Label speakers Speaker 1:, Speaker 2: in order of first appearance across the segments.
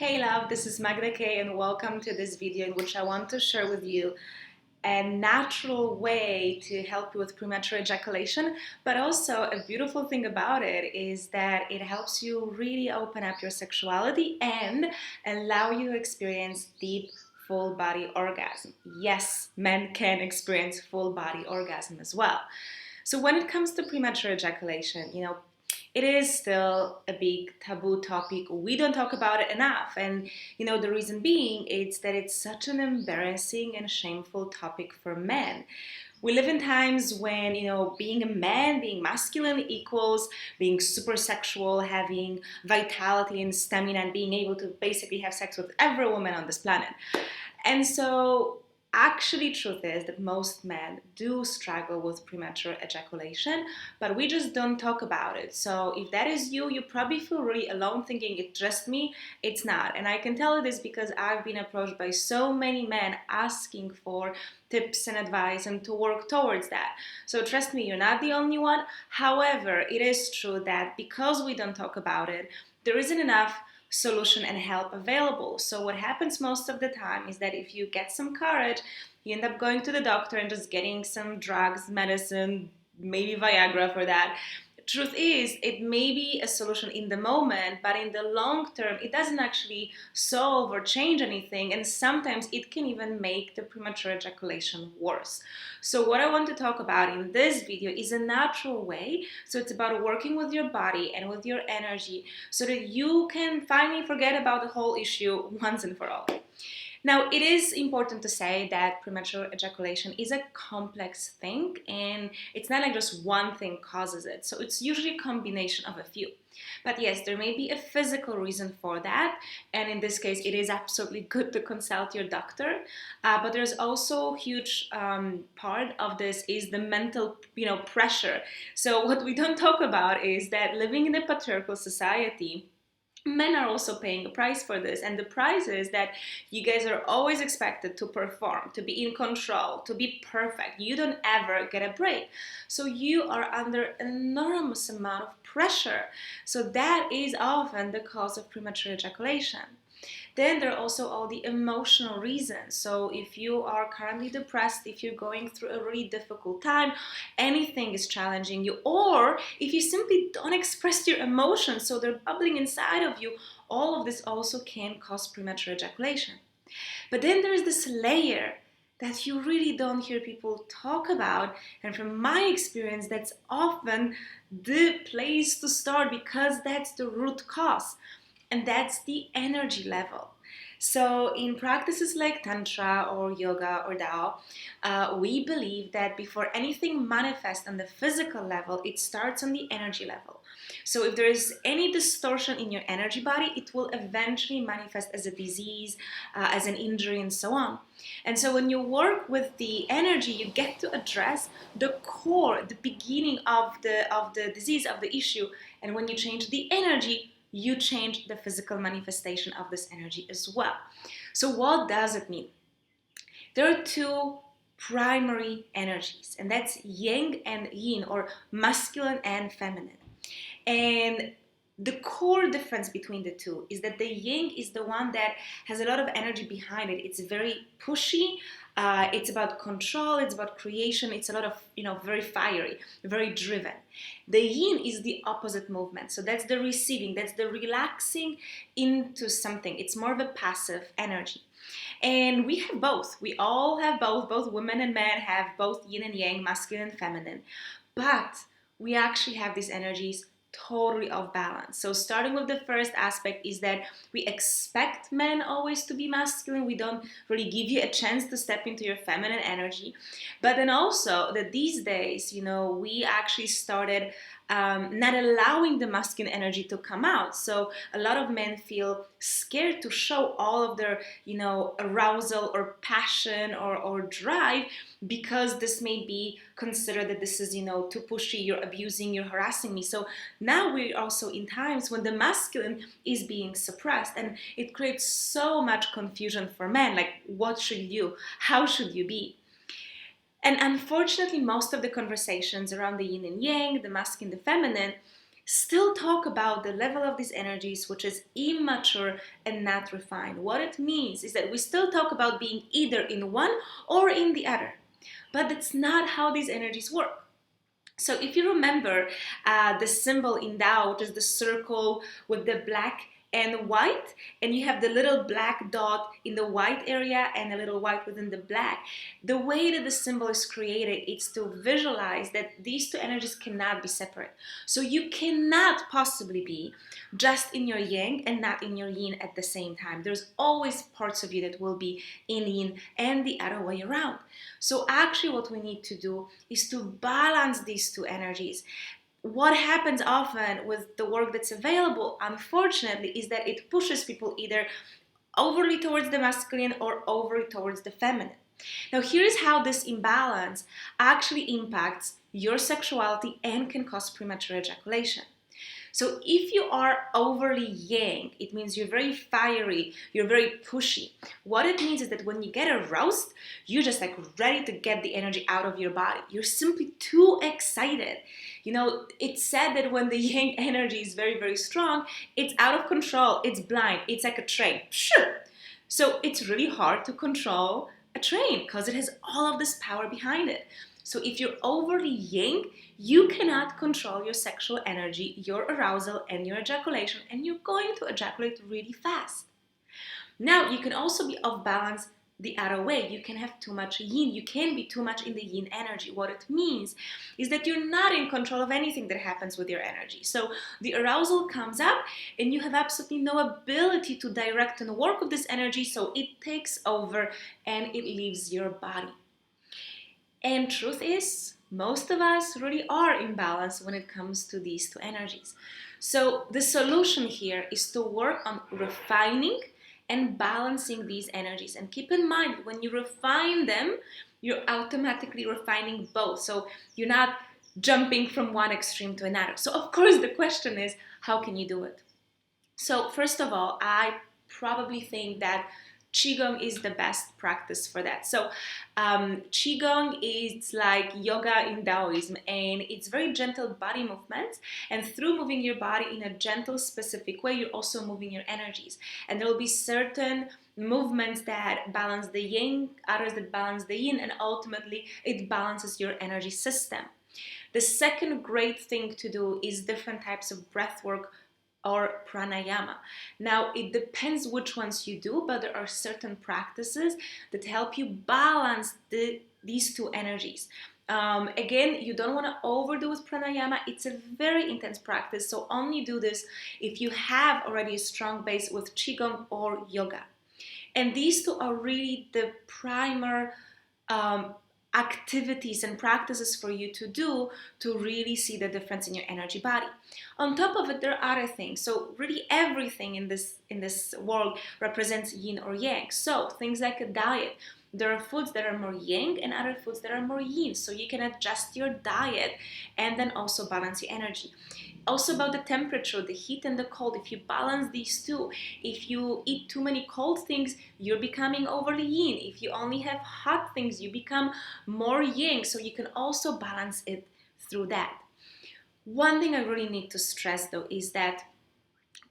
Speaker 1: Hey love, this is Magda K and welcome to this video in which I want to share with you a natural way to help you with premature ejaculation, but also a beautiful thing about it is that it helps you really open up your sexuality and allow you to experience deep full body orgasm. Yes, men can experience full body orgasm as well. So when it comes to premature ejaculation, it is still a big taboo topic. We don't talk about it enough. And, the reason being is that it's such an embarrassing and shameful topic for men. We live in times when, being a man, being masculine equals being super sexual, having vitality and stamina, and being able to basically have sex with every woman on this planet. And so actually truth is that most men do struggle with premature ejaculation, but we just don't talk about it. So if that is you, you probably feel really alone thinking it's just me. It's not. And I can tell you this because I've been approached by so many men asking for tips and advice and to work towards that. So trust me, you're not the only one. However, it is true that because we don't talk about it, there isn't enough solution and help available. So what happens most of the time is that if you get some courage, you end up going to the doctor and just getting some drugs, medicine, maybe Viagra for that. Truth is, it may be a solution in the moment, but in the long term, it doesn't actually solve or change anything, and sometimes it can even make the premature ejaculation worse. So what I want to talk about in this video is a natural way. So it's about working with your body and with your energy so that you can finally forget about the whole issue once and for all. Now, it is important to say that premature ejaculation is a complex thing, and it's not like just one thing causes it. So it's usually a combination of a few. But yes, there may be a physical reason for that, and in this case, it is absolutely good to consult your doctor. But there's also a huge part of this is the mental, pressure. So what we don't talk about is that living in a patriarchal society, men are also paying a price for this, and the price is that you guys are always expected to perform, to be in control, to be perfect. You don't ever get a break, so you are under enormous amount of pressure. So that is often the cause of premature ejaculation. Then there are also all the emotional reasons. So if you are currently depressed, if you're going through a really difficult time, anything is challenging you, or if you simply don't express your emotions, so they're bubbling inside of you, all of this also can cause premature ejaculation. But then there's this layer that you really don't hear people talk about, and from my experience, that's often the place to start because that's the root cause, and that's the energy level. So in practices like Tantra or Yoga or Tao, we believe that before anything manifests on the physical level, it starts on the energy level. So if there is any distortion in your energy body, it will eventually manifest as a disease, as an injury, and so on. And so when you work with the energy, you get to address the core, the beginning of the disease, of the issue. And when you change the energy, you change the physical manifestation of this energy as well. So what does it mean? There are two primary energies, and that's yang and yin, or masculine and feminine. And the core difference between the two is that the yang is the one that has a lot of energy behind it. It's very pushy. It's about control. It's about creation. It's a lot of, very fiery, very driven. The yin is the opposite movement. So that's the receiving. That's the relaxing into something. It's more of a passive energy. And we have both. We all have both. Both women and men have both yin and yang, masculine and feminine. But we actually have these energies totally off balance. So starting with the first aspect is that we expect men always to be masculine. We don't really give you a chance to step into your feminine energy. But then also that these days, we actually started not allowing the masculine energy to come out. So a lot of men feel scared to show all of their, arousal or passion or drive, because this may be considered that this is, too pushy, you're abusing, you're harassing me. So now we're also in times when the masculine is being suppressed, and it creates so much confusion for men. Like, what should you do? How should you be? And unfortunately, most of the conversations around the yin and yang, the masculine, the feminine, still talk about the level of these energies, which is immature and not refined. What it means is that we still talk about being either in one or in the other. But that's not how these energies work. So if you remember the symbol in Tao, which is the circle with the black and white, and you have the little black dot in the white area and a little white within the black, the way that the symbol is created is to visualize that these two energies cannot be separate. So you cannot possibly be just in your yang and not in your yin at the same time. There's always parts of you that will be in yin and the other way around. So actually what we need to do is to balance these two energies. What happens often with the work that's available, unfortunately, is that it pushes people either overly towards the masculine or overly towards the feminine. Now, here's how this imbalance actually impacts your sexuality and can cause premature ejaculation. So if you are overly yang, it means you're very fiery, you're very pushy. What it means is that when you get aroused, you're just like ready to get the energy out of your body. You're simply too excited. You know, it's said that when the yang energy is very, very strong, it's out of control, it's blind, it's like a train. So it's really hard to control a train because it has all of this power behind it. So if you're overly yang, you cannot control your sexual energy, your arousal, and your ejaculation, and you're going to ejaculate really fast. Now, you can also be off balance the other way. You can have too much yin. You can be too much in the yin energy. What it means is that you're not in control of anything that happens with your energy. So the arousal comes up and you have absolutely no ability to direct and work with this energy, so it takes over and it leaves your body. And truth is, most of us really are imbalanced when it comes to these two energies. So the solution here is to work on refining and balancing these energies. And keep in mind, when you refine them, you're automatically refining both. So you're not jumping from one extreme to another. So of course the question is, how can you do it? So first of all, I probably think that Qigong is the best practice for that. So Qigong is like yoga in Taoism, and it's very gentle body movements, and through moving your body in a gentle, specific way, you're also moving your energies. And there will be certain movements that balance the yang, others that balance the yin, and ultimately it balances your energy system. The second great thing to do is different types of breath work or pranayama. Now, it depends which ones you do, but there are certain practices that help you balance these two energies. Again, you don't want to overdo with pranayama. It's a very intense practice, so only do this if you have already a strong base with Qigong or yoga. And these two are really the primer activities and practices for you to do to really see the difference in your energy body. On top of it, there are other things. So really everything in this world represents yin or yang. So things like a diet. There are foods that are more yang and other foods that are more yin. So you can adjust your diet and then also balance your energy. Also about the temperature, the heat and the cold. If you balance these two, if you eat too many cold things, you're becoming overly yin. If you only have hot things, you become more yang. So you can also balance it through that. One thing I really need to stress though is that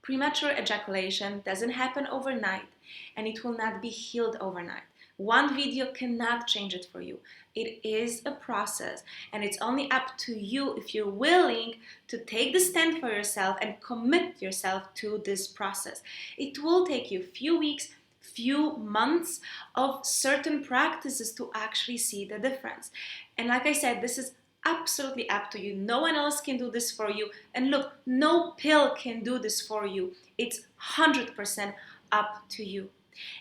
Speaker 1: premature ejaculation doesn't happen overnight, and it will not be healed overnight. One video cannot change it for you. It is a process, and it's only up to you if you're willing to take the stand for yourself and commit yourself to this process. It will take you a few weeks, few months of certain practices to actually see the difference. And like I said, this is absolutely up to you. No one else can do this for you. And look, no pill can do this for you. It's 100% up to you.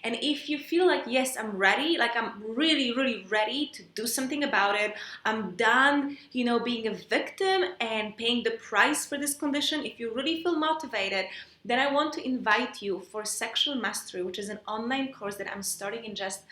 Speaker 1: And if you feel like, yes, I'm ready, like I'm really, really ready to do something about it, I'm done, being a victim and paying the price for this condition, if you really feel motivated, then I want to invite you for Sexual Mastery, which is an online course that I'm starting in just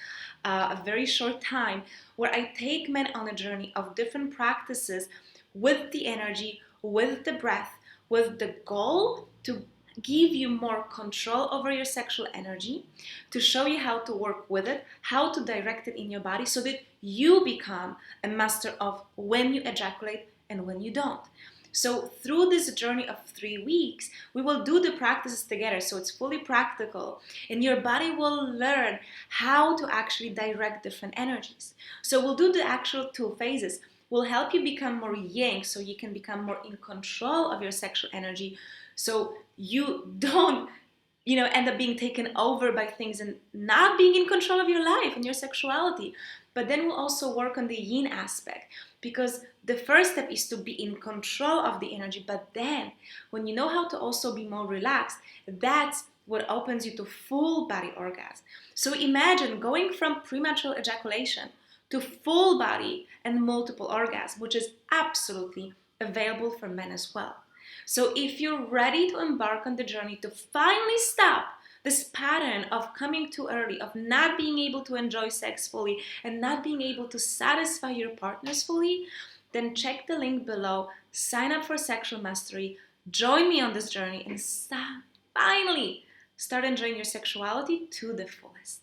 Speaker 1: a very short time, where I take men on a journey of different practices with the energy, with the breath, with the goal to give you more control over your sexual energy, to show you how to work with it, how to direct it in your body so that you become a master of when you ejaculate and when you don't. So through this journey of 3 weeks, we will do the practices together. So it's fully practical, and your body will learn how to actually direct different energies. So we'll do the actual 2 phases. Will help you become more yang, so you can become more in control of your sexual energy, so you don't end up being taken over by things and not being in control of your life and your sexuality. But then we'll also work on the yin aspect, because the first step is to be in control of the energy. But then when you know how to also be more relaxed, that's what opens you to full body orgasm. So imagine going from premature ejaculation to full body and multiple orgasm, which is absolutely available for men as well. So if you're ready to embark on the journey to finally stop this pattern of coming too early, of not being able to enjoy sex fully and not being able to satisfy your partners fully, then check the link below, sign up for Sexual Mastery, join me on this journey, and finally start enjoying your sexuality to the fullest.